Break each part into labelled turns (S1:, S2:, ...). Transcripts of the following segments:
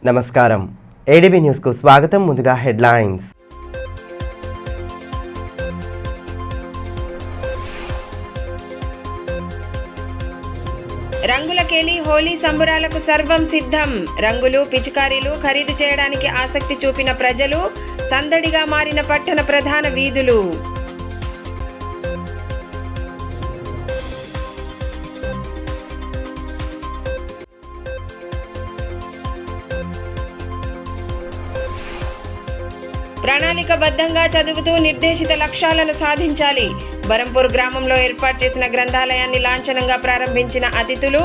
S1: నమస్కారం. ఏడీబీ న్యూస్కు స్వాగతం. ముందుగా హెడ్లైన్స్.
S2: రంగులకేలి హోలీ సంబురాలకు సర్వం సిద్ధం. రంగులు, పిచికారీలు ఖరీదు చేయడానికి ఆసక్తి చూపిన ప్రజలు, సందడిగా మారిన పట్టణ ప్రధాన వీధులు. ప్రణాళికబద్ధంగా చదువుతూ నిర్దేశిత లక్ష్యాలను సాధించాలి. బరంపూర్ గ్రామంలో ఏర్పాటు చేసిన గ్రంథాలయాన్ని లాంఛనంగా ప్రారంభించిన అతిథులు,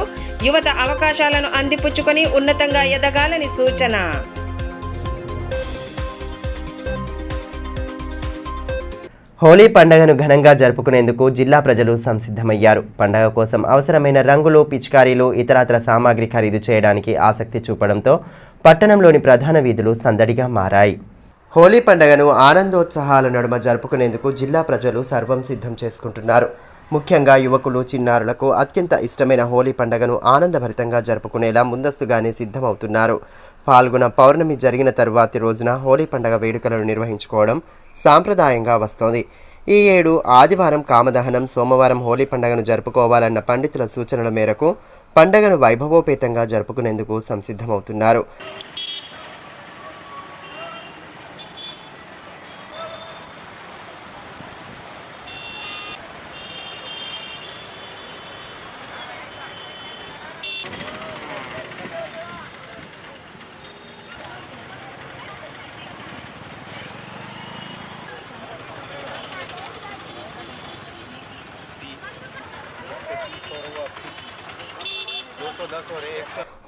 S2: యువత అవకాశాలను అందిపుచ్చుకొని ఉన్నతంగా ఎదగాలని సూచన.
S1: హోలీ పండుగను ఘనంగా జరుపుకునేందుకు జిల్లా ప్రజలు సంసిద్ధమయ్యారు. పండుగ కోసం అవసరమైన రంగులు, పిచికారీలు, ఇతరత్ర సామాగ్రి ఖరీదు చేయడానికి ఆసక్తి చూపడంతో పట్టణంలోని ప్రధాన వీధులు సందడిగా మారాయి. హోలీ పండుగను ఆనందోత్సాహాల నడుమ జరుపుకునేందుకు జిల్లా ప్రజలు సర్వం సిద్ధం చేసుకుంటున్నారు. ముఖ్యంగా యువకులు, చిన్నారులకు అత్యంత ఇష్టమైన హోలీ పండుగను ఆనందభరితంగా జరుపుకునేలా ముందస్తుగానే సిద్ధమవుతున్నారు. పాల్గొన పౌర్ణమి జరిగిన తరువాతి రోజున హోలీ పండుగ వేడుకలను నిర్వహించుకోవడం సాంప్రదాయంగా వస్తోంది. ఈ ఏడు ఆదివారం కామదహనం, సోమవారం హోలీ పండుగను జరుపుకోవాలన్న పండితుల సూచనల మేరకు పండుగను వైభవోపేతంగా జరుపుకునేందుకు సంసిద్ధమవుతున్నారు.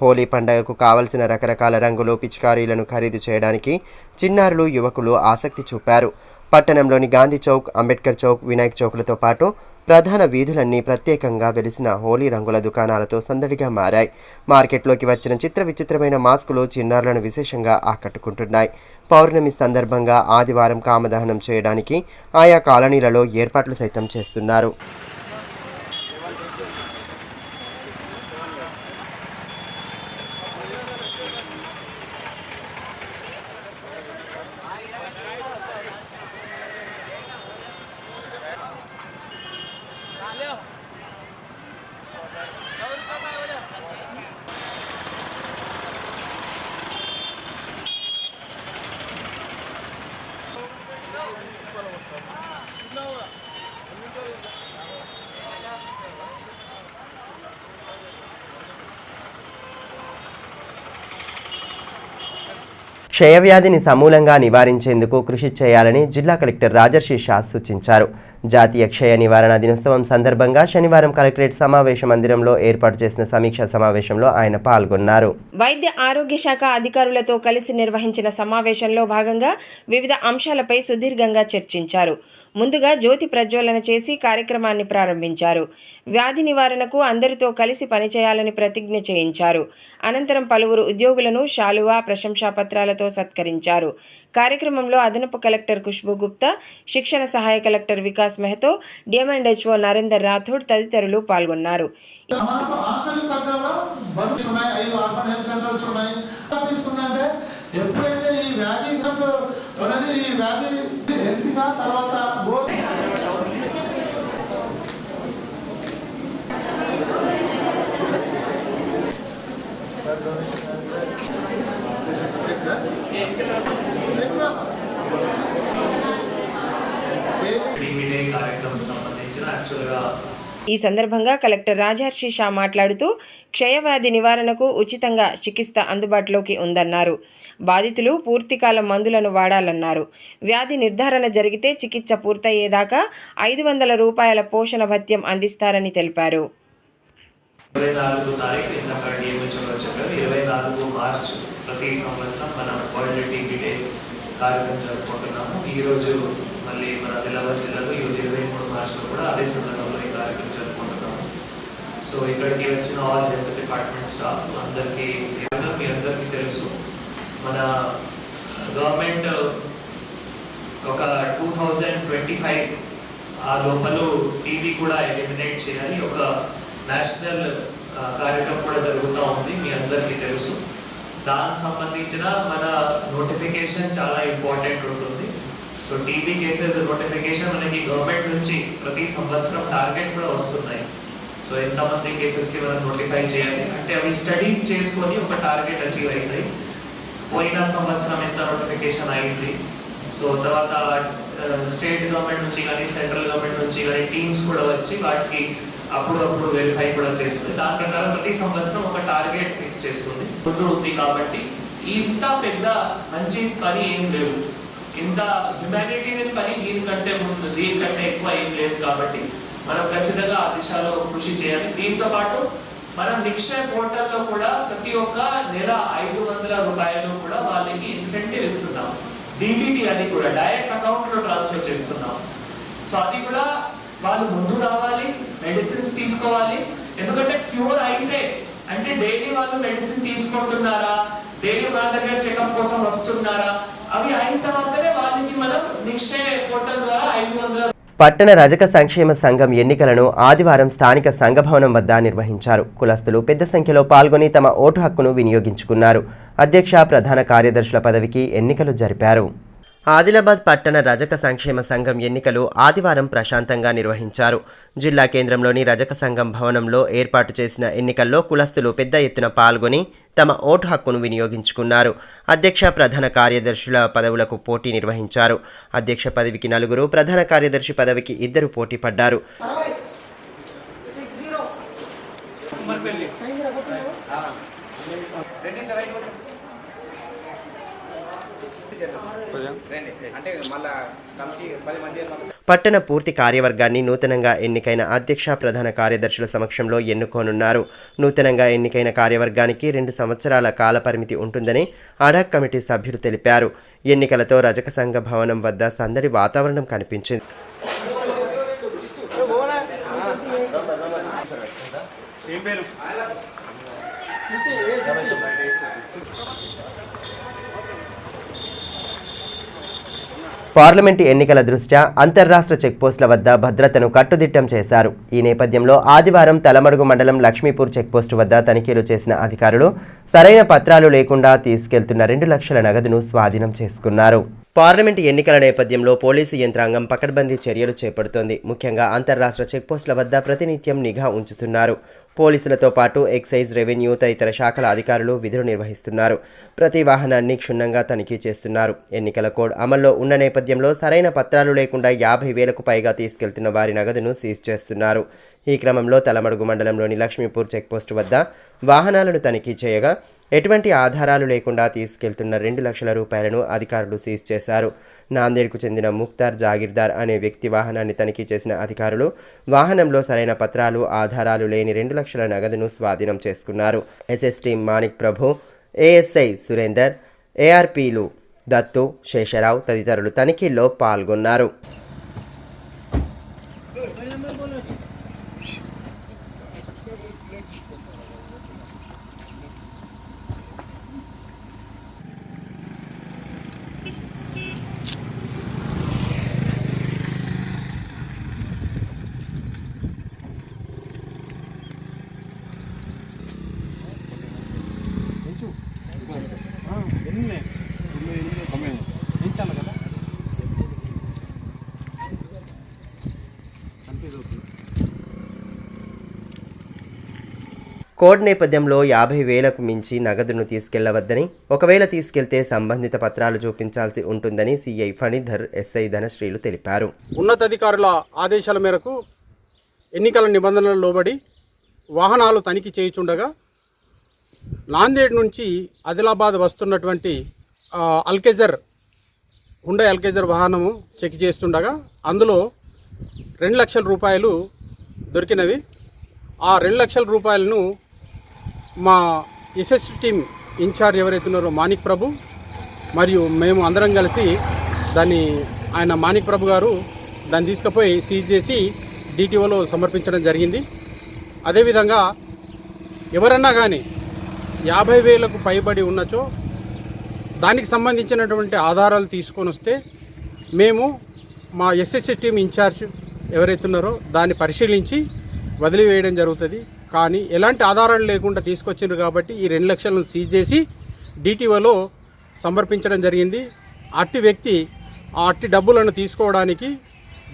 S1: హోలీ పండుగకు కావలసిన రకరకాల రంగులు, పిచికారీలను ఖరీదు చేయడానికి చిన్నారులు, యువకులు ఆసక్తి చూపారు. పట్టణంలోని గాంధీ చౌక్, అంబేద్కర్ చౌక్, వినాయక్ చౌక్లతో పాటు ప్రధాన వీధులన్నీ ప్రత్యేకంగా వెలిసిన హోలీ రంగుల దుకాణాలతో సందడిగా మారాయి. మార్కెట్లోకి వచ్చిన చిత్ర విచిత్రమైన మాస్కులు చిన్నారులను విశేషంగా ఆకట్టుకుంటున్నాయి. పౌర్ణమి సందర్భంగా ఆదివారం కామదహనం చేయడానికి ఆయా కాలనీలలో ఏర్పాట్లు సైతం చేస్తున్నారు. క్షయవ్యాధిని సమూలంగా నివారించేందుకు కృషి చేయాలని జిల్లా కలెక్టర్ రాజర్షి షా సూచించారు. జాతీయ క్షయ నివారణ దినోత్సవం సందర్భంగా శనివారం కలెక్టరేట్ సమావేశ మందిరంలో ఏర్పాటు చేసిన సమీక్షా సమావేశంలో ఆయన పాల్గొన్నారు.
S2: వైద్య ఆరోగ్య శాఖ అధికారులతో కలిసి నిర్వహించిన సమావేశంలో భాగంగా వివిధ అంశాలపై సుదీర్ఘంగా చర్చించారు. ముందుగా జ్యోతి ప్రజ్వలన చేసి కార్యక్రమాన్ని ప్రారంభించారు. వ్యాధి నివారణకు అందరితో కలిసి పనిచేయాలని ప్రతిజ్ఞ చేయించారు. అనంతరం పలువురు ఉద్యోగులను శాలువా, ప్రశంసాపత్రాలతో సత్కరించారు. కార్యక్రమంలో అదనపు కలెక్టర్ ఖుష్బూ గుప్తా, శిక్షణ సహాయ కలెక్టర్ వికాస్ మెహతో, డిఎంఎండ్హెచ్ఓ నరేందర్ రాథోడ్ తదితరులు పాల్గొన్నారు. ఈ సందర్భంగా కలెక్టర్ రాజర్షి షా మాట్లాడుతూ క్షయవ్యాధి నివారణకు ఉచితంగా చికిత్స అందుబాటులోకి ఉందన్నారు. బాధితులు పూర్తికాలం మందులను వాడాలన్నారు. వ్యాధి నిర్ధారణ జరిగితే చికిత్స పూర్తయ్యేదాకా 500 రూపాయల పోషణ భత్యం అందిస్తారని తెలిపారు.
S3: 24 తారీఖు ఇందాక డిఎంహెచ్ఓ చెప్పారు. 24 మార్చ్ ప్రతి సంవత్సరం మనం వరల్డ్ టీబీ డే కార్యక్రమం జరుపుకుంటున్నాము. ఈరోజు మళ్ళీ మన జిల్లాలో ఈరోజు 23 మార్చ్లో కూడా అదే సందర్భంలో ఈ కార్యక్రమం జరుపుకుంటున్నాము. సో ఇక్కడికి వచ్చిన ఆల్ హెల్త్ డిపార్ట్మెంట్ స్టాఫ్ అందరికీ మీ అందరికీ తెలుసు, మన గవర్నమెంట్ ఒక 2025 ఆ లోపల టీవీ కూడా ఎలిమినేట్ చేయాలి. ఒక నేషనల్ కార్యక్రమం కూడా జరుగుతూ ఉంది, మీ అందరికీ తెలుసు. దానికి సంబంధించిన మన నోటిఫికేషన్ చాలా ఇంపార్టెంట్ ఉంటుంది. సో టీబీ కేసెస్ నోటిఫికేషన్ మనకి గవర్నమెంట్ నుంచి ప్రతి సంవత్సరం టార్గెట్ కూడా వస్తున్నాయి. సో ఎంతమంది కేసెస్కి మనం నోటిఫై చేయాలి అంటే అవి స్టడీస్ చేసుకొని ఒక టార్గెట్ అచీవ్ అవుతాయి. పోయిన సంవత్సరం ఎంత నోటిఫికేషన్ అయింది, సో తర్వాత స్టేట్ గవర్నమెంట్ నుంచి కానీ సెంట్రల్ గవర్నమెంట్ నుంచి కానీ టీమ్స్ కూడా వచ్చి వాటికి అప్పుడు వెరిఫై కూడా చేస్తుంది. దాని ప్రకారం ప్రతి సంవత్సరం ఒక టార్గెట్ ఫిక్స్ చేస్తుంది. ముందు ఉంది కాబట్టి ఇంత పెద్ద మంచి పని ఏం లేవు, ఇంత హ్యుమానిటేరియన్ పని దీనికంటే ఎక్కువ ఏం లేదు. కాబట్టి మనం ఖచ్చితంగా ఆ దిశలో కృషి చేయాలి. దీంతో పాటు మనం నిక్షేప్ పోర్టల్లో కూడా ప్రతి ఒక్క నెల 500 రూపాయలు కూడా వాళ్ళకి ఇన్సెంటివ్ ఇస్తున్నాం. డిబిటీ అది కూడా డైరెక్ట్ అకౌంట్లో ట్రాన్స్ఫర్ చేస్తున్నాం. సో అది కూడా వాళ్ళు ముందు రావాలి, మెడిసిన్స్ తీసుకోవాలి. ఎందుకంటే క్యూర్ అయితే అంటే డైలీ వాళ్ళు మెడిసిన్ తీసుకుంటున్నారా, డైలీ మన దగ్గర చెకప్ కోసం వస్తున్నారా, అవి అయిన తర్వాతనే వాళ్ళకి మనం నిక్షేప్ పోర్టల్ ద్వారా 500.
S1: పట్టణ రజక సంక్షేమ సంఘం ఎన్నికలను ఆదివారం స్థానిక సంఘభవనం వద్ద నిర్వహించారు. కులస్తులు పెద్ద సంఖ్యలో పాల్గొని తమ ఓటు హక్కును వినియోగించుకున్నారు. అధ్యక్ష, ప్రధాన కార్యదర్శుల పదవికి ఎన్నికలు జరిపారు. ఆదిలాబాద్ పట్టణ రజక సంక్షేమ సంఘం ఎన్నికలు ఆదివారం ప్రశాంతంగా నిర్వహించారు. జిల్లా కేంద్రంలోని రజక సంఘం భవనంలో ఏర్పాటు చేసిన ఎన్నికల్లో కులస్తులు పెద్ద ఎత్తున పాల్గొని తమ ఓటు హక్కును వినియోగించుకున్నారు. అధ్యక్ష, ప్రధాన కార్యదర్శుల పదవులకు పోటీ నిర్వహించారు. అధ్యక్ష పదవికి 4, ప్రధాన కార్యదర్శి పదవికి 2 పోటీ పడ్డారు. పట్టణ పూర్తి కార్యవర్గాన్ని నూతనంగా ఎన్నికైన అధ్యక్ష, ప్రధాన కార్యదర్శుల సమక్షంలో ఎన్నుకోనున్నారు. నూతనంగా ఎన్నికైన కార్యవర్గానికి 2 సంవత్సరాల కాల పరిమితి ఉంటుందని అడాక్ కమిటీ సభ్యులు తెలిపారు. ఎన్నికలతో రజక సంఘ భవనం వద్ద సందడి వాతావరణం కనిపించింది. పార్లమెంటు ఎన్నికల దృష్ట్యా అంతర్రాష్ట్ర చెక్పోస్టుల వద్ద భద్రతను కట్టుదిట్టం చేశారు. ఈ నేపథ్యంలో ఆదివారం తలమడుగు మండలం లక్ష్మీపూర్ చెక్పోస్టు వద్ద తనిఖీలు చేసిన అధికారులు సరైన పత్రాలు లేకుండా తీసుకెళ్తున్న 2 లక్షల నగదును స్వాధీనం చేసుకున్నారు. పార్లమెంటు ఎన్నికల నేపథ్యంలో పోలీసు యంత్రాంగం పకడ్బందీ చర్యలు చేపడుతోంది. ముఖ్యంగా అంతర్రాష్ట్ర చెక్పోస్టుల వద్ద ప్రతినిత్యం నిఘా ఉంచుతున్నారు. పోలీసులతో పాటు ఎక్సైజ్, రెవెన్యూ తదితర శాఖల అధికారులు విధులు నిర్వహిస్తున్నారు. ప్రతి వాహనాన్ని క్షుణ్ణంగా తనిఖీ చేస్తున్నారు. ఎన్నికల కోడ్ అమల్లో ఉన్న నేపథ్యంలో సరైన పత్రాలు లేకుండా 50,000కు పైగా తీసుకెళ్తున్న వారి నగదును సీజ్ చేస్తున్నారు. ఈ క్రమంలో తలమడుగు మండలంలోని లక్ష్మీపూర్ చెక్పోస్టు వద్ద వాహనాలను తనిఖీ చేయగా ఎటువంటి ఆధారాలు లేకుండా తీసుకెళ్తున్న 2 లక్షల రూపాయలను అధికారులు సీజ్ చేశారు. నాందేడ్కు చెందిన ముఖ్తార్ జాగీర్దార్ అనే వ్యక్తి వాహనాన్ని తనిఖీ చేసిన అధికారులు వాహనంలో సరైన పత్రాలు, ఆధారాలు లేని 2 లక్షల నగదును స్వాధీనం చేసుకున్నారు. ఎస్ఎస్టీ మాణిక్ ప్రభు, ఏఎస్ఐ సురేందర్, ఏఆర్పీలు దత్తు, శేషరావు తదితరులు తనిఖీల్లో పాల్గొన్నారు. కోడ్ నేపథ్యంలో 50,000కు మించి నగదును తీసుకెళ్లవద్దని, ఒకవేళ తీసుకెళ్తే సంబంధిత పత్రాలు చూపించాల్సి ఉంటుందని సిఐ ఫణిధర్, ఎస్ఐ ధనశ్రీలు తెలిపారు.
S4: ఉన్నతాధికారుల ఆదేశాల మేరకు ఎన్నికల నిబంధనలు లోబడి వాహనాలు తనిఖీ చేయుచుండగా నాందేడ్ నుంచి ఆదిలాబాద్ వస్తున్నటువంటి హుండా అల్కేజర్ వాహనము చెక్ చేస్తుండగా అందులో 2 లక్షల రూపాయలు దొరికినవి. ఆ 2 లక్షల రూపాయలను మా ఎస్ఎస్ టీం ఇన్ఛార్జ్ ఎవరైతే ఉన్నారో మాణిక్ ప్రభు మరియు మేము అందరం కలిసి ఆయన మాణిక్ ప్రభు గారు దాన్ని తీసుకుపోయి సీజ్ చేసి డిటిఓలో సమర్పించడం జరిగింది. అదేవిధంగా ఎవరన్నా కానీ 50,000కు పైబడి ఉన్నచో దానికి సంబంధించినటువంటి ఆధారాలు తీసుకొని వస్తే మేము మా ఎస్ఎస్సి టీం ఇన్ఛార్జ్ ఎవరైతే ఉన్నారో దాన్ని పరిశీలించి వదిలివేయడం జరుగుతుంది. కానీ ఎలాంటి ఆధారాలు లేకుండా తీసుకొచ్చిండ్రు కాబట్టి ఈ 2 లక్షలను సీజ్ చేసి డిటిఓలో సమర్పించడం జరిగింది. అట్టి వ్యక్తి ఆ అట్టి డబ్బులను తీసుకోవడానికి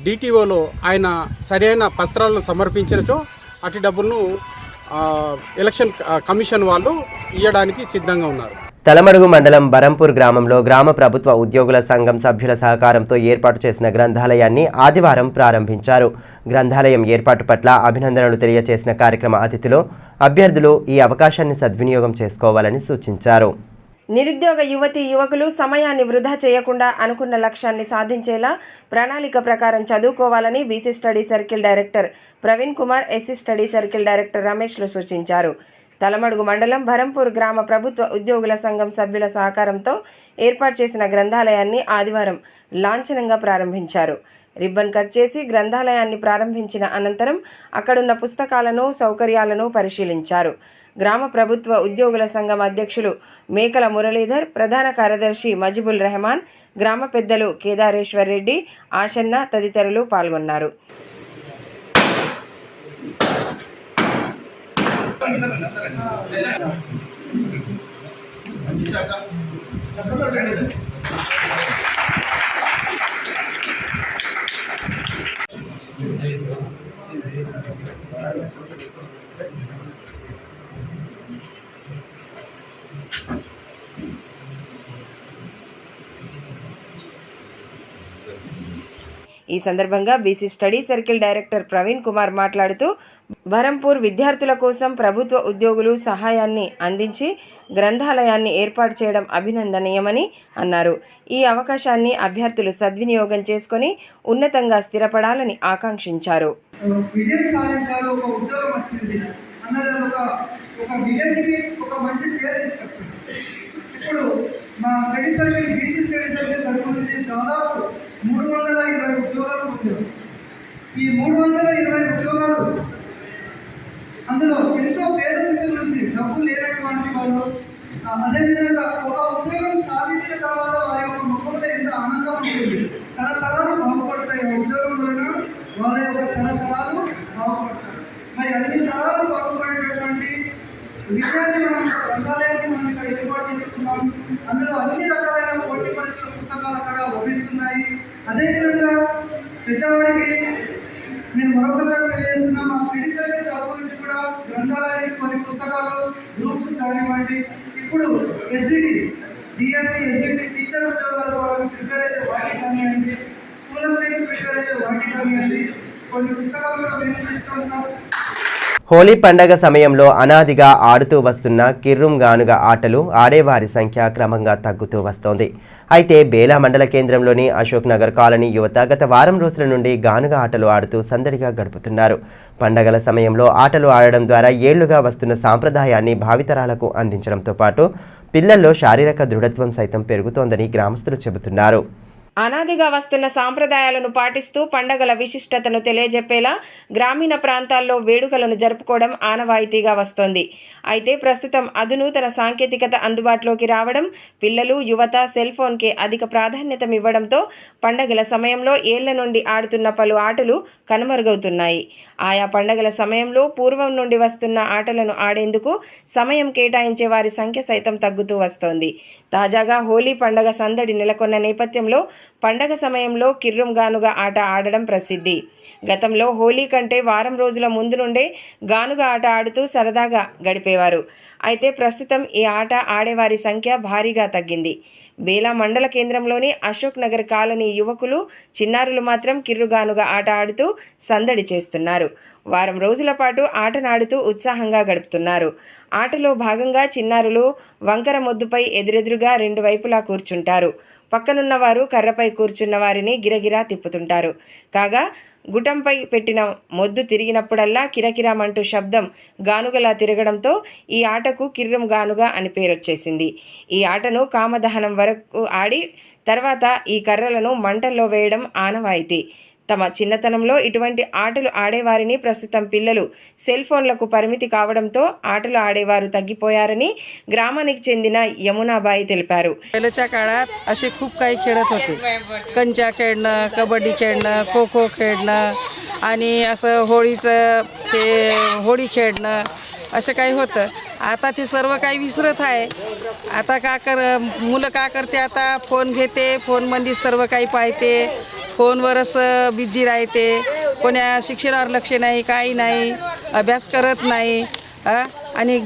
S4: డిటిఓలో ఆయన సరైన పత్రాలను సమర్పించినచో అట్టి డబ్బులను ఎలక్షన్ కమిషన్ వాళ్ళు ఇవ్వడానికి సిద్ధంగా ఉన్నారు.
S1: తలమడుగు మండలం బరంపూర్ గ్రామంలో గ్రామ ప్రభుత్వ ఉద్యోగుల సంఘం సభ్యుల సహకారంతో ఏర్పాటు చేసిన గ్రంథాలయాన్ని ఆదివారం ప్రారంభించారు. గ్రంథాలయం ఏర్పాటు పట్ల అభినందనలు తెలియజేసిన కార్యక్రమ అతిథులు అభ్యర్థులు ఈ అవకాశాన్ని సద్వినియోగం చేసుకోవాలని సూచించారు.
S2: నిరుద్యోగ యువతీ యువకులు సమయాన్ని వృధా చేయకుండా అనుకున్న లక్ష్యాన్ని సాధించేలా ప్రణాళిక ప్రకారం చదువుకోవాలని BC study circle director Praveen Kumar, SC study circle director రమేష్లు సూచించారు. తలమడుగు మండలం బరంపూర్ గ్రామ ప్రభుత్వ ఉద్యోగుల సంఘం సభ్యుల సహకారంతో ఏర్పాటు చేసిన గ్రంథాలయాన్ని ఆదివారం లాంఛనంగా ప్రారంభించారు. రిబ్బన్ కట్ చేసి గ్రంథాలయాన్ని ప్రారంభించిన అనంతరం అక్కడున్న పుస్తకాలను, సౌకర్యాలను పరిశీలించారు. గ్రామ ప్రభుత్వ ఉద్యోగుల సంఘం అధ్యక్షులు మేకల మురళీధర్, ప్రధాన కార్యదర్శి మజిబుల్ రెహమాన్, గ్రామ పెద్దలు కేదారేశ్వర్ రెడ్డి, ఆశన్న తదితరులు పాల్గొన్నారు. ఈ సందర్భంగా BC study circle director Praveen Kumar మాట్లాడుతూ బరంపూర్ విద్యార్థుల కోసం ప్రభుత్వ ఉద్యోగులు సహాయాన్ని అందించి గ్రంథాలయాన్ని ఏర్పాటు చేయడం అభినందనీయమని అన్నారు. ఈ అవకాశాన్ని అభ్యర్థులు సద్వినియోగం చేసుకొని ఉన్నతంగా స్థిరపడాలని ఆకాంక్షించారు.
S5: విజయం సాధించారు, ఒక ఉద్యోగం వచ్చింది అన్నది ఒక విలేజ్కి ఒక మంచి పేరు తీసుకొస్తుంది. ఇప్పుడు మా study circle BC study circle తరఫు నుంచి దాదాపు 320 ఉద్యోగాలు పొందారు. ఈ 320 ఉద్యోగాలు అందులో ఎంతో పేద స్థితుల నుంచి డబ్బు లేనటువంటి వాళ్ళు, అదేవిధంగా ఒక ఉద్యోగం సాధించిన తర్వాత వారి యొక్క ముఖంలో ఎంత ఆనందం ఉంటుంది. తరతరాలు బాగుపడతాయి. ఉద్యోగంలోనూ వారి యొక్క తరతరాలు బాగుపడతాయి. మరి అన్ని తరాలు బాగుపడేటటువంటి విషయాన్ని మనం గ్రంథాలయాన్ని మనం ఇక్కడ ఏర్పాటు చేసుకున్నాం. అందులో అన్ని రకాలైన పోటీ పరీక్షల పుస్తకాలు అక్కడ లభిస్తున్నాయి. అదేవిధంగా పెద్దవారికి నేను మరొకసారి తెలియజేస్తున్నా, మా స్టడీ సర్కిల్ తరఫు నుంచి కూడా గ్రంథాలయానికి కొన్ని పుస్తకాలు, గ్రూప్స్ కానివ్వండి, ఇప్పుడు ఎస్జిటి, డిఎస్సి, ఎస్జిటి టీచర్ ఉద్యోగాలు వాళ్ళకి ప్రిపేర్ అయితే వాటికి కానివ్వండి, స్కూల్ అసిస్టెంట్ ప్రిపేర్ అయితే వాటికి కానివ్వండి, కొన్ని పుస్తకాలు కూడా మేము ఇస్తాం సార్.
S1: హోలీ పండగ సమయంలో అనాదిగా ఆడుతూ వస్తున్న కిర్రుం గానుగ ఆటలు ఆడేవారి సంఖ్య క్రమంగా తగ్గుతూ వస్తోంది. అయితే బేలా మండల కేంద్రంలోని అశోక్ నగర్ కాలనీ యువత గత వారం రోజుల నుండి గానుగ ఆటలు ఆడుతూ సందడిగా గడుపుతున్నారు. పండగల సమయంలో ఆటలు ఆడడం ద్వారా ఏళ్లుగా వస్తున్న సాంప్రదాయాన్ని భావితరాలకు అందించడంతో పాటు పిల్లల్లో శారీరక దృఢత్వం సైతం పెరుగుతోందని గ్రామస్తులు చెబుతున్నారు.
S2: అనాదిగా వస్తున్న సాంప్రదాయాలను పాటిస్తూ పండగల విశిష్టతను తెలియజెప్పేలా గ్రామీణ ప్రాంతాల్లో వేడుకలను జరుపుకోవడం ఆనవాయితీగా వస్తోంది. అయితే ప్రస్తుతం అధునూతన సాంకేతికత అందుబాటులోకి రావడం, పిల్లలు, యువత సెల్ ఫోన్కే అధిక ప్రాధాన్యతమివ్వడంతో పండగల సమయంలో ఏళ్ల నుండి ఆడుతున్న పలు ఆటలు కనుమరుగవుతున్నాయి. ఆయా పండగల సమయంలో పూర్వం నుండి వస్తున్న ఆటలను ఆడేందుకు సమయం కేటాయించే వారి సంఖ్య సైతం తగ్గుతూ వస్తోంది. తాజాగా హోలీ పండగ సందడి నెలకొన్న నేపథ్యంలో పండగ సమయంలో కిర్రుం గానుగ ఆట ఆడడం ప్రసిద్ధి. గతంలో హోలీ కంటే వారం రోజుల ముందు నుండే గానుగ ఆట ఆడుతూ సరదాగా గడిపేవారు. అయితే ప్రస్తుతం ఈ ఆట ఆడేవారి సంఖ్య భారీగా తగ్గింది. బేలా మండల కేంద్రంలోని అశోక్ నగర్ కాలనీ యువకులు, చిన్నారులు మాత్రం కిర్రుగానుగ ఆట ఆడుతూ సందడి చేస్తున్నారు. వారం రోజుల పాటు ఆటనాడుతూ ఉత్సాహంగా గడుపుతున్నారు. ఆటలో భాగంగా చిన్నారులు వంకర మొద్దుపై ఎదురెదురుగా రెండు వైపులా కూర్చుంటారు. పక్కనున్న వారు కర్రపై కూర్చున్న వారిని గిరగిరా తిప్పుతుంటారు. కాగా గుటంపై పెట్టిన మొద్దు తిరిగినప్పుడల్లా కిరకిరామంటూ శబ్దం గానుగలా తిరగడంతో ఈ ఆటకు కిర్రం గానుగ అని పేరొచ్చేసింది. ఈ ఆటను కామదహనం వరకు ఆడి తర్వాత ఈ కర్రలను మంటల్లో వేయడం ఆనవాయితీ. తమ చిన్నతనంలో ఇటువంటి ఆటలు ఆడేవారిని ప్రస్తుతం పిల్లలు సెల్ ఫోన్లకు పరిమితి కావడంతో ఆటలు ఆడేవారు తగ్గిపోయారని గ్రామానికి చెందిన యమునాబాయి తెలిపారు.
S6: पहिल्याच्या काळात असे खूप काही खेळत होते. कंचा खेळणं, कबड्डी खेळणं, खो खो खेळणं आणि असं होळीचं ते होळी खेळणं असं काही होतं. आता ते सर्व काही विसरत आहे. आता मुलं का करते, आता फोन घेते, फोनमध्ये सर्व काही पाहते, फोनवरच बिझी राहते, कोण्या शिक्षणावर लक्ष नाही, काही नाही, अभ्यास करत नाही. आणि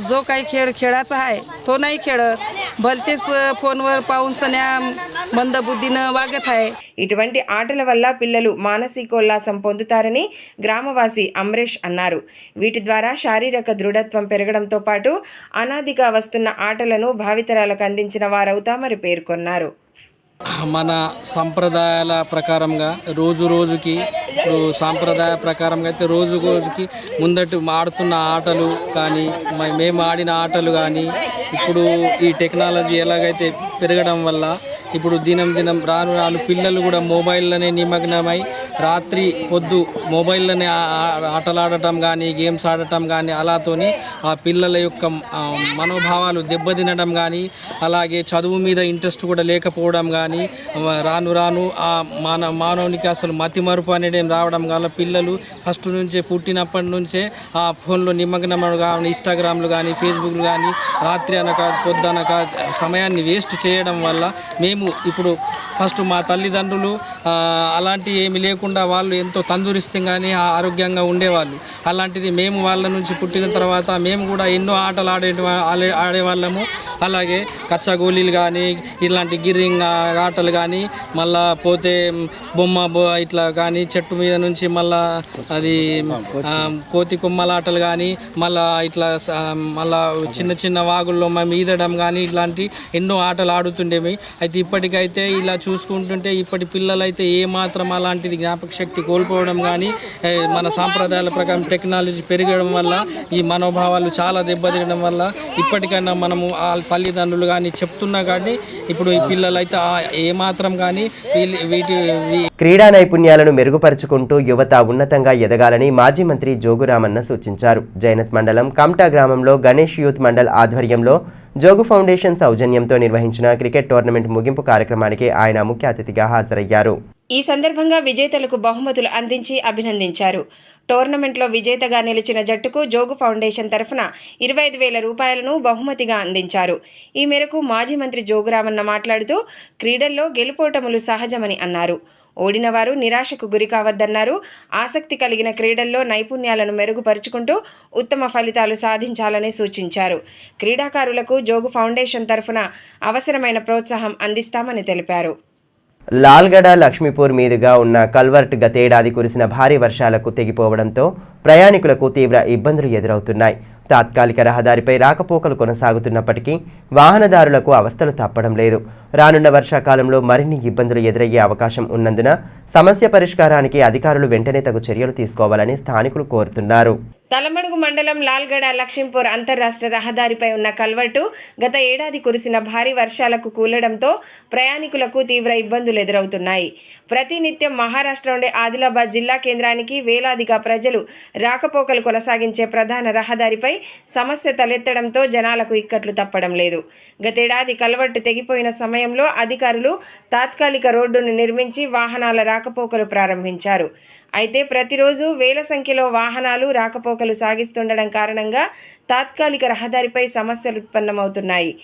S6: जो काही खेळाचा आहे तो नाही खेळत, भलतेच फोनवर पाहून सन्या మందబుద్ధిన వాగత్ है.
S2: ఇటువంటి ఆటల వల్ల పిల్లలు మానసికోల్లాసం పొందుతారని గ్రామవాసి అమరేష్ అన్నారు. వీటి ద్వారా శారీరక దృఢత్వం పెరగడంతో పాటు అనాదిగా వస్తున్న ఆటలను భావితరాలకు అందించిన వారవుతామని పేర్కొన్నారు.
S7: మన సంప్రదాయాల ప్రకారంగా రోజుకి ఇప్పుడు సాంప్రదాయ ప్రకారంగా అయితే రోజుకి ముందటి ఆడుతున్న ఆటలు కానీ మేము ఆడిన ఆటలు కానీ ఇప్పుడు ఈ టెక్నాలజీ ఎలాగైతే పెరగడం వల్ల ఇప్పుడు దినం రాను పిల్లలు కూడా మొబైల్లోనే నిమగ్నమై రాత్రి పొద్దు మొబైల్లోనే ఆటలాడటం కానీ గేమ్స్ ఆడటం కానీ అలాతోని ఆ పిల్లల యొక్క మనోభావాలు దెబ్బతినడం కానీ అలాగే చదువు మీద ఇంట్రెస్ట్ కూడా లేకపోవడం కానీ రాను ఆ మానవునికి అసలు మతిమరుపు అనేది రావడం వల్ల పిల్లలు ఫస్ట్ నుంచే పుట్టినప్పటి నుంచే ఆ ఫోన్లో నిమగ్నం కానీ ఇన్స్టాగ్రామ్లు కానీ ఫేస్బుక్లు కానీ రాత్రి అనక పొద్దనక సమయాన్ని వేస్ట్ చేయడం వల్ల మేము ఇప్పుడు ఫస్ట్ మా తల్లిదండ్రులు అలాంటి ఏమి లేకుండా వాళ్ళు ఎంతో తందూరిస్తంగానే ఆరోగ్యంగా ఉండేవాళ్ళు. అలాంటిది మేము వాళ్ళ నుంచి పుట్టిన తర్వాత మేము కూడా ఎన్నో ఆటలు ఆడేవాళ్ళము. అలాగే కచ్చగోళీలు కానీ ఇలాంటి గిర్రింగ్ ఆటలు కానీ మళ్ళా పోతే ఇట్లా కానీ చెట్టు మీద నుంచి మళ్ళా అది కోతి కొమ్మల ఆటలు కానీ మళ్ళా ఇట్లా మళ్ళా చిన్న వాగుల్లో మేము ఈదడం కానీ ఇట్లాంటి ఎన్నో ఆటలు ఆడుతుండేవి. అయితే ఇప్పటికైతే ఇలా చూసుకుంటుంటే ఇప్పటి పిల్లలైతే ఏమాత్రం అలాంటిది జ్ఞాపక శక్తి కోల్పోవడం కానీ మన సాంప్రదాయాల ప్రకారం టెక్నాలజీ పెరగడం వల్ల ఈ మనోభావాలు చాలా దెబ్బతినడం వల్ల ఇప్పటికైనా మనము ఆ తల్లిదండ్రులు కానీ చెప్తున్నా కానీ ఇప్పుడు ఈ పిల్లలు అయితే ఏమాత్రం కానీ
S1: క్రీడా నైపుణ్యాలను మెరుగుపరుచుకుంటూ యువత ఉన్నతంగా ఎదగాలని మాజీ మంత్రి జోగురామన్న సూచించారు. జైనత్ మండలం కమ్టా గ్రామంలో గణేష్ యూత్ మండల్ ఆధ్వర్యంలో జోగు ఫౌండేషన్ సౌజన్యంతో నిర్వహించిన క్రికెట్ టోర్నమెంట్ ముగింపు కార్యక్రమానికి ఆయన ముఖ్య అతిథిగా హాజరయ్యారు.
S2: ఈ సందర్భంగా విజేతలకు బహుమతులు అందించి అభినందించారు. టోర్నమెంట్లో విజేతగా నిలిచిన జట్టుకు జోగు ఫౌండేషన్ తరఫున 25,000 రూపాయలను బహుమతిగా అందించారు. ఈ మేరకు మాజీ మంత్రి జోగురామన్న మాట్లాడుతూ క్రీడల్లో గెలుపోటములు సహజమని అన్నారు. ఓడిన వారు నిరాశకు గురి కావద్దన్నారు. ఆసక్తి కలిగిన క్రీడల్లో నైపుణ్యాలను మెరుగుపరుచుకుంటూ ఉత్తమ ఫలితాలు సాధించాలని సూచించారు. క్రీడాకారులకు జోగు ఫౌండేషన్ తరఫున అవసరమైన ప్రోత్సాహం అందిస్తామని తెలిపారు.
S1: లాల్గడ లక్ష్మీపూర్ మీదుగా ఉన్న కల్వర్ట్ గతేడాది కురిసిన భారీ వర్షాలకు తెగిపోవడంతో ప్రయాణికులకు తీవ్ర ఇబ్బందులు ఎదురవుతున్నాయి. తాత్కాలిక రహదారిపై రాకపోకలు కొనసాగుతున్నప్పటికీ వాహనదారులకు అవస్థలు తప్పడం లేదు. రానున్న వర్షాకాలంలో మరిన్ని ఇబ్బందులు ఎదురయ్యే అవకాశం ఉన్నందున సమస్య పరిష్కారానికి అధికారులు వెంటనే తగు చర్యలు తీసుకోవాలని స్థానికులు కోరుతున్నారు.
S2: తలమడుగు మండలం లాల్గడ లక్ష్మీపూర్ అంతర్రాష్ట్ర రహదారిపై ఉన్న కల్వర్టు గత ఏడాది కురిసిన భారీ వర్షాలకు కూలడంతో ప్రయాణికులకు తీవ్ర ఇబ్బందులు ఎదురవుతున్నాయి. ప్రతినిత్యం మహారాష్ట్ర నుండి ఆదిలాబాద్ జిల్లా కేంద్రానికి వేలాదిగా ప్రజలు రాకపోకలు కొనసాగించే ప్రధాన రహదారిపై సమస్య తలెత్తడంతో జనాలకు ఇక్కట్లు తప్పడం లేదు. గతేడాది కల్వర్టు తెగిపోయిన సమయంలో అధికారులు తాత్కాలిక రోడ్డును నిర్మించి వాహనాల రాకపోకలు ప్రారంభించారు. అయితే ప్రతిరోజు వేల సంఖ్యలో వాహనాలు రాకపోకలు సాగిస్తుండడం కారణంగా తాత్కాలిక రహదారిపై సమస్యలు ఉత్పన్నమవుతున్నాయి.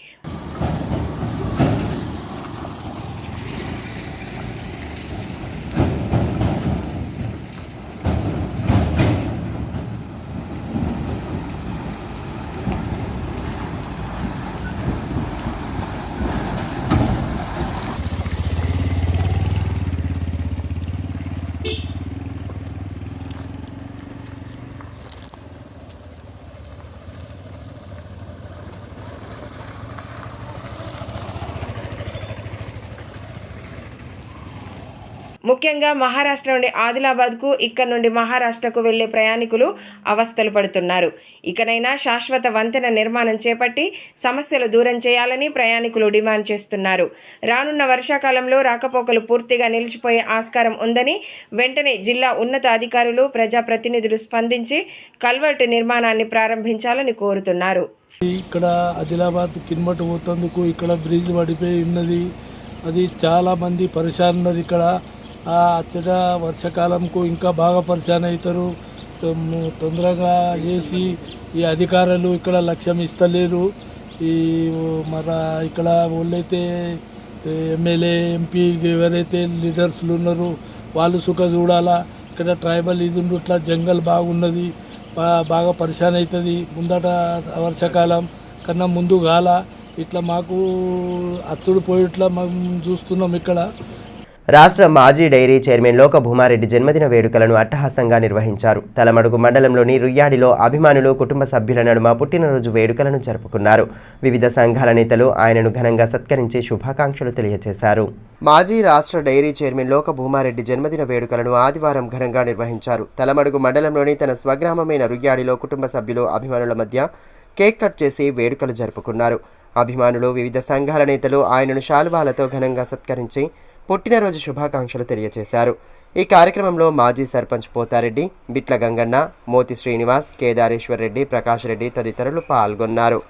S2: ముఖ్యంగా మహారాష్ట్ర నుండి ఆదిలాబాద్కు, ఇక్కడ నుండి మహారాష్ట్రకు వెళ్లే ప్రయాణికులు అవస్థలు పడుతున్నారు. ఇకనైనా శాశ్వత వంతెన నిర్మాణం చేపట్టి సమస్యలు దూరం చేయాలని ప్రయాణికులు డిమాండ్ చేస్తున్నారు. రానున్న వర్షాకాలంలో రాకపోకలు పూర్తిగా నిలిచిపోయే ఆస్కారం ఉందని వెంటనే జిల్లా ఉన్నత అధికారులు, ప్రజాప్రతినిధులు స్పందించి కల్వర్టు నిర్మాణాన్ని ప్రారంభించాలని కోరుతున్నారు.
S8: ఇక్కడ ఆదిలాబాద్ కిన్మట్ పోతందుకు ఇక్కడ బ్రిడ్జ్ పడిపోయి ఉన్నది. అది చాలా మంది పరిశాన్ ఉన్నది. ఇక్కడ అచ్చట వర్షాకాలంకు ఇంకా బాగా పరిశాన్ అవుతారు. తొందరగా చేసి ఈ అధికారులు ఇక్కడ లక్ష్యం ఇస్తలేరు. ఈ మన ఇక్కడ వాళ్ళైతే ఎమ్మెల్యే ఎంపీ ఎవరైతే లీడర్స్లు ఉన్నారో వాళ్ళు సుఖ చూడాలా. ఇక్కడ ట్రైబల్ ఇది ఉండు ఇట్లా జంగల్ బాగున్నది, బాగా పరిశాన్ అవుతుంది. ముందట వర్షాకాలం కన్నా ముందు గాల ఇట్లా మాకు అచ్చుడు పోయిట్లా మనం చూస్తున్నాం. ఇక్కడ
S1: రాష్ట్ర మాజీ డైరీ చైర్మన్ లోక భూమారెడ్డి జన్మదిన వేడుకలను అట్టహాసంగా నిర్వహించారు. తలమడుగు మండలంలోని రుయ్యాడిలో అభిమానులు, కుటుంబ సభ్యుల నడుమ పుట్టినరోజు వేడుకలను జరుపుకున్నారు. వివిధ సంఘాల నేతలు ఆయనను ఘనంగా సత్కరించి శుభాకాంక్షలు తెలియజేశారు. మాజీ రాష్ట్ర డైరీ చైర్మన్ లోక భూమారెడ్డి జన్మదిన వేడుకలను ఆదివారం ఘనంగా నిర్వహించారు. తలమడుగు మండలంలోని తన స్వగ్రామమైన రుయ్యాడిలో కుటుంబ సభ్యులు, అభిమానుల మధ్య కేక్ కట్ చేసి వేడుకలు జరుపుకున్నారు. అభిమానులు, వివిధ సంఘాల నేతలు ఆయనను శాలువాలతో ఘనంగా సత్కరించి పుట్టినరోజు శుభాకాంక్షలు తెలియజేశారు. ఈ కార్యక్రమంలో మాజీ సర్పంచ్ పోతారెడ్డి, బిట్ల గంగన్న, మోతి శ్రీనివాస్, కేదారేశ్వర్ రెడ్డి, ప్రకాష్ రెడ్డి తదితరులు పాల్గొన్నారు.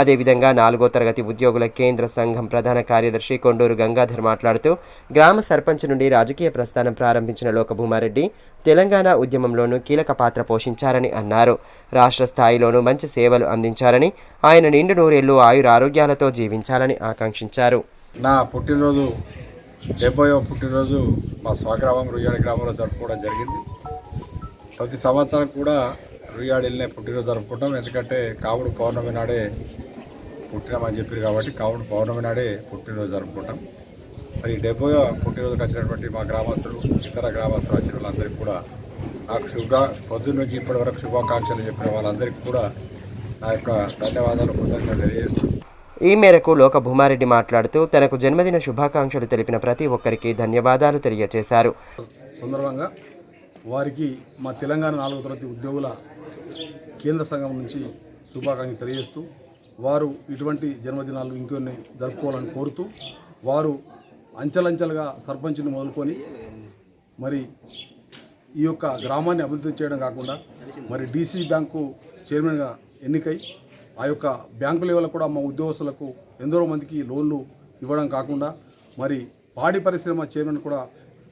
S1: అదేవిధంగా 4వ తరగతి ఉద్యోగుల కేంద్ర సంఘం ప్రధాన కార్యదర్శి కొండూరు గంగాధర్ మాట్లాడుతూ గ్రామ సర్పంచ్ నుండి రాజకీయ ప్రస్థానం ప్రారంభించిన లోక భూమారెడ్డి తెలంగాణ ఉద్యమంలోనూ కీలక పాత్ర పోషించారని అన్నారు. రాష్ట్ర స్థాయిలోనూ మంచి సేవలు అందించారని, ఆయన నిండు నూరేళ్లు ఆయురారోగ్యాలతో జీవించాలని ఆకాంక్షించారు.
S9: నా పుట్టినరోజు 70వ పుట్టినరోజు మా స్వగ్రామం రుయ్యాడి గ్రామంలో జరుపుకోవడం జరిగింది. ప్రతి సంవత్సరం కూడా రుయ్యాడిల్నే పుట్టినరోజు జరుపుకుంటాం. ఎందుకంటే కావుడు పౌర్ణమి నాడే పుట్టినామని చెప్పారు కాబట్టి కావుడు పౌర్ణమి నాడే పుట్టినరోజు జరుపుకుంటాం. మరి 70వ పుట్టినరోజుకి వచ్చినటువంటి మా గ్రామస్తులు, ఇతర గ్రామస్తులు వచ్చిన వాళ్ళందరికీ కూడా నాకు పొద్దున్న నుంచి ఇప్పటి వరకు శుభాకాంక్షలు చెప్పిన వాళ్ళందరికీ కూడా నా యొక్క ధన్యవాదాలు, కృతజ్ఞతలు తెలియజేస్తూ
S1: ఈ మేరకు లోక భూమారెడ్డి మాట్లాడుతూ తనకు జన్మదిన శుభాకాంక్షలు తెలిపిన ప్రతి ఒక్కరికి ధన్యవాదాలు తెలియజేశారు.
S9: సందర్భంగా వారికి మా తెలంగాణ 4వ తరగతి ఉద్యోగుల కేంద్ర సంఘం నుంచి శుభాకాంక్షలు తెలియజేస్తూ, వారు ఇటువంటి జన్మదినాలు ఇంకొన్ని జరుపుకోవాలని కోరుతూ, వారు అంచెలంచెలుగా సర్పంచ్ని మొదలుకొని మరి ఈ యొక్క గ్రామాన్ని అభివృద్ధి చేయడం కాకుండా మరి డీసీ బ్యాంకు చైర్మన్గా ఎన్నికై ఆ యొక్క బ్యాంకు లెవెల్ కూడా మా ఉద్యోగస్తులకు ఎందరో మందికి లోన్లు ఇవ్వడం కాకుండా మరి పాడి పరిశ్రమ చైర్మన్ కూడా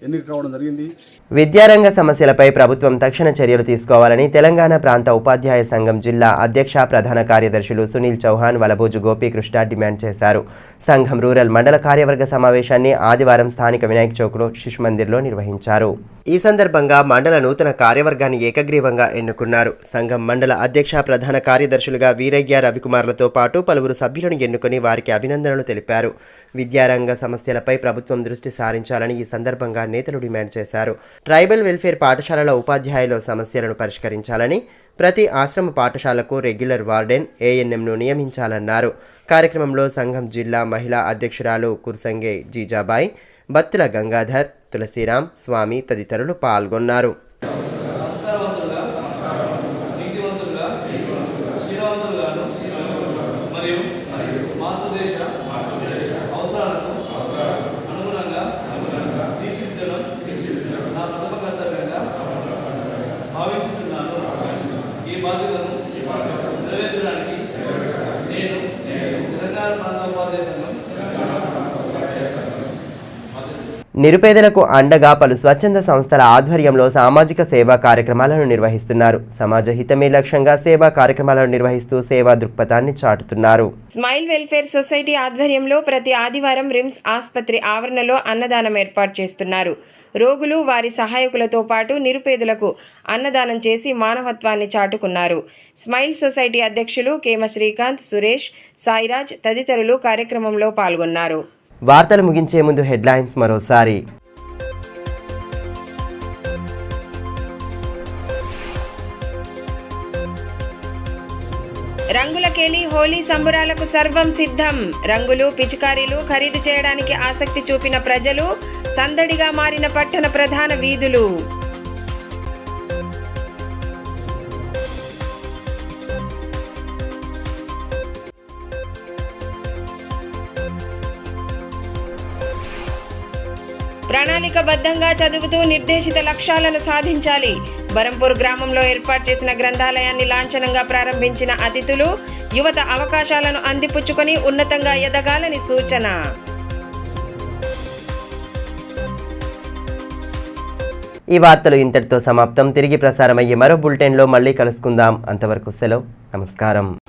S9: ఎన్నిక కావడం జరిగింది.
S1: విద్యారంగ సమస్యలపై ప్రభుత్వం తక్షణ చర్యలు తీసుకోవాలని తెలంగాణ ప్రాంత ఉపాధ్యాయ సంఘం జిల్లా అధ్యక్ష ప్రధాన కార్యదర్శులు సునీల్ చౌహాన్, వలభోజు గోపీకృష్ణ డిమాండ్ చేశారు. సంఘం రూరల్ మండల కార్యవర్గ సమావేశాన్ని ఆదివారం స్థానిక వినాయక చౌక్లో శిశు మందిర్లో నిర్వహించారు. ఈ సందర్భంగా మండల నూతన కార్యవర్గాన్ని ఏకగ్రీవంగా ఎన్నుకున్నారు. సంఘం మండల అధ్యక్ష ప్రధాన కార్యదర్శులుగా వీరయ్య, రవికుమార్లతో పాటు పలువురు సభ్యులను ఎన్నుకొని వారికి అభినందనలు తెలిపారు. విద్యారంగ సమస్యలపై ప్రభుత్వం దృష్టి సారించాలని ఈ సందర్భంగా నేతలు డిమాండ్ చేశారు. ట్రైబల్ వెల్ఫేర్ పాఠశాలల ఉపాధ్యాయుల సమస్యలను పరిష్కరించాలని, ప్రతి ఆశ్రమ పాఠశాలకు రెగ్యులర్ వార్డెన్, ఏఎన్ఎంను నియమించాలన్నారు. కార్యక్రమంలో సంఘం జిల్లా మహిళా అధ్యక్షురాలు కుర్సంగే జీజాబాయ్, బత్తుల గంగాధర్, తులసిరాం, స్వామి తదితరులు పాల్గొన్నారు. నిరుపేదలకు అండగా పలు స్వచ్ఛంద సంస్థల ఆధ్వర్యంలో సామాజిక సేవా కార్యక్రమాలను నిర్వహిస్తున్నారు. సమాజ హితమే లక్ష్యంగా సేవా కార్యక్రమాలను నిర్వహిస్తూ సేవా దృక్పథాన్ని చాటుతున్నారు.
S2: స్మైల్ వెల్ఫేర్ సొసైటీ ఆధ్వర్యంలో ప్రతి ఆదివారం రిమ్స్ ఆసుపత్రి ఆవరణలో అన్నదానం ఏర్పాటు చేస్తున్నారు. రోగులు, వారి సహాయకులతో పాటు నిరుపేదలకు అన్నదానం చేసి మానవత్వాన్ని చాటుకున్నారు. స్మైల్ సొసైటీ అధ్యక్షులు కేమ శ్రీకాంత్, సురేష్, సాయిరాజ్ తదితరులు కార్యక్రమంలో పాల్గొన్నారు.
S1: వార్తలు ముగించే ముందు హెడ్లైన్స్ మరోసారి.
S2: రంగులకేలి హోలీ సంబురాలకు సర్వం సిద్ధం. రంగులు, పిచికారీలు ఖరీదు చేయడానికి ఆసక్తి చూపిన ప్రజలు, సందడిగా మారిన పట్టణ ప్రధాన వీధులు. ప్రణాళికబద్ధంగా చదువుతూ నిర్దేశిత లక్ష్యాలను సాధించాలి. బరంపూర్ గ్రామంలో ఏర్పాటు చేసిన గ్రంథాలయాన్ని లాంఛనంగా ప్రారంభించిన అతిథులు యువత అవకాశాలను అందిపుచ్చుకొని ఉన్నతంగా ఎదగాలని సూచన.
S1: ఈ వార్తలు ఇంతటితో సమాప్తం. తిరిగి ప్రసారమయ్యే మరో బులెటిన్లో మళ్ళీ కలుసుకుందాం. అంతవరకు సెలవు. నమస్కారం.